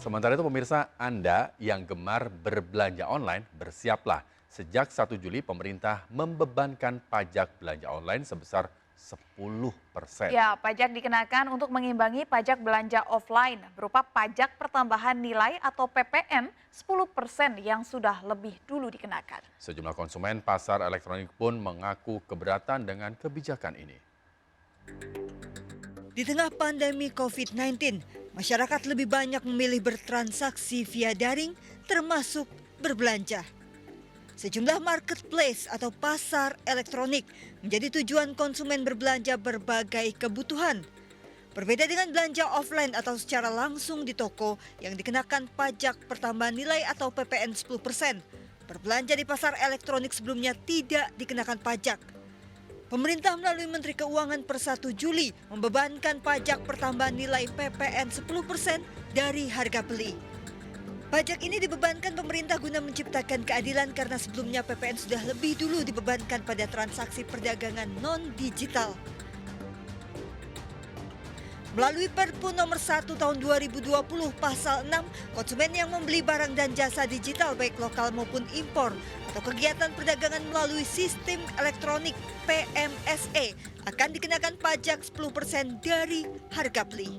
Sementara itu pemirsa, Anda yang gemar berbelanja online, bersiaplah. Sejak 1 Juli pemerintah membebankan pajak belanja online sebesar 10%. Ya, pajak dikenakan untuk mengimbangi pajak belanja offline berupa pajak pertambahan nilai atau PPN 10% yang sudah lebih dulu dikenakan. Sejumlah konsumen pasar elektronik pun mengaku keberatan dengan kebijakan ini. Di tengah pandemi COVID-19, masyarakat lebih banyak memilih bertransaksi via daring termasuk berbelanja. Sejumlah marketplace atau pasar elektronik menjadi tujuan konsumen berbelanja berbagai kebutuhan. Berbeda dengan belanja offline atau secara langsung di toko yang dikenakan pajak pertambahan nilai atau PPN 10%. Berbelanja di pasar elektronik sebelumnya tidak dikenakan pajak. Pemerintah melalui Menteri Keuangan per 1 Juli membebankan pajak pertambahan nilai PPN 10% dari harga beli. Pajak ini dibebankan pemerintah guna menciptakan keadilan karena sebelumnya PPN sudah lebih dulu dibebankan pada transaksi perdagangan non-digital. Melalui Perpu nomor 1 tahun 2020 pasal 6, konsumen yang membeli barang dan jasa digital baik lokal maupun impor atau kegiatan perdagangan melalui sistem elektronik PMSE akan dikenakan pajak 10% dari harga beli.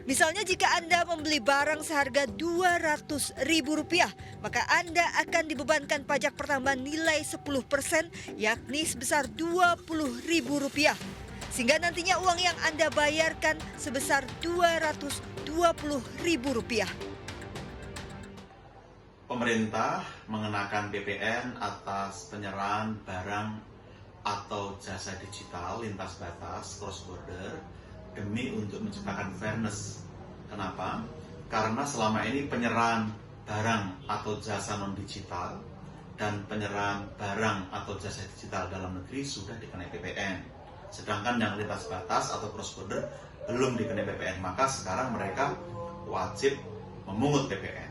Misalnya jika Anda membeli barang seharga Rp200.000, maka Anda akan dibebankan pajak pertambahan nilai 10% yakni sebesar Rp20.000. Sehingga nantinya uang yang Anda bayarkan sebesar Rp220.000. Pemerintah mengenakan PPN atas penyerahan barang atau jasa digital lintas batas cross border demi untuk menciptakan fairness. Kenapa? Karena selama ini penyerahan barang atau jasa non-digital dan penyerahan barang atau jasa digital dalam negeri sudah dikenai PPN. Sedangkan yang lintas batas atau cross border belum dikenai PPN, maka sekarang mereka wajib memungut PPN.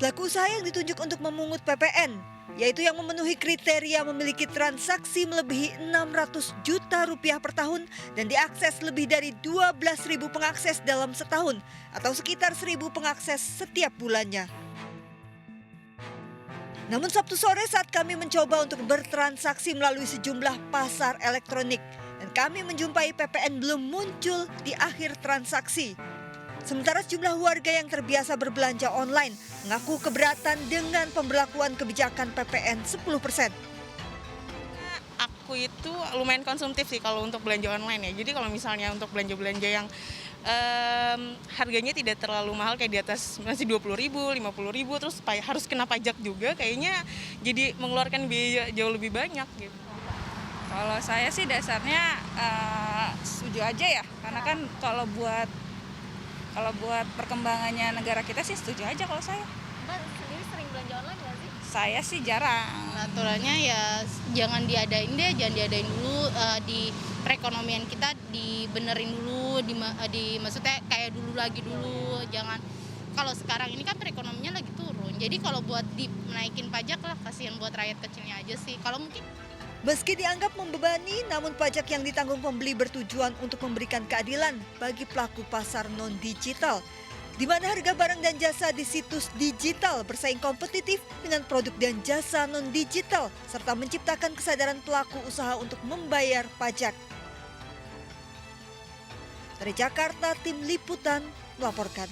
Pelaku usaha yang ditunjuk untuk memungut PPN, yaitu yang memenuhi kriteria memiliki transaksi melebihi Rp600 juta per tahun dan diakses lebih dari 12.000 pengakses dalam setahun atau sekitar 1.000 pengakses setiap bulannya. Namun Sabtu sore saat kami mencoba untuk bertransaksi melalui sejumlah pasar elektronik dan kami menjumpai PPN belum muncul di akhir transaksi. Sementara sejumlah warga yang terbiasa berbelanja online mengaku keberatan dengan pemberlakuan kebijakan PPN 10%. Aku itu lumayan konsumtif sih kalau untuk belanja online ya. Jadi kalau misalnya untuk belanja-belanja yang harganya tidak terlalu mahal kayak di atas masih Rp20.000, Rp50.000 terus harus kena pajak juga, kayaknya jadi mengeluarkan biaya jauh lebih banyak gitu. Kalau saya sih dasarnya setuju aja ya, karena kan kalau buat perkembangannya negara kita sih setuju aja kalau saya. Mbak sendiri sering belanja online nggak sih? Saya sih jarang. Aturannya ya jangan diadain dulu, di perekonomian kita dibenerin dulu, maksudnya kayak dulu, jangan. Kalau sekarang ini kan perekonomiannya lagi turun, jadi kalau buat dinaikin pajak lah, kasihan buat rakyat kecilnya aja sih. Kalau mungkin Meski dianggap membebani, namun pajak yang ditanggung pembeli bertujuan untuk memberikan keadilan bagi pelaku pasar non-digital, di mana harga barang dan jasa di situs digital bersaing kompetitif dengan produk dan jasa non-digital, serta menciptakan kesadaran pelaku usaha untuk membayar pajak. Dari Jakarta, tim liputan melaporkan.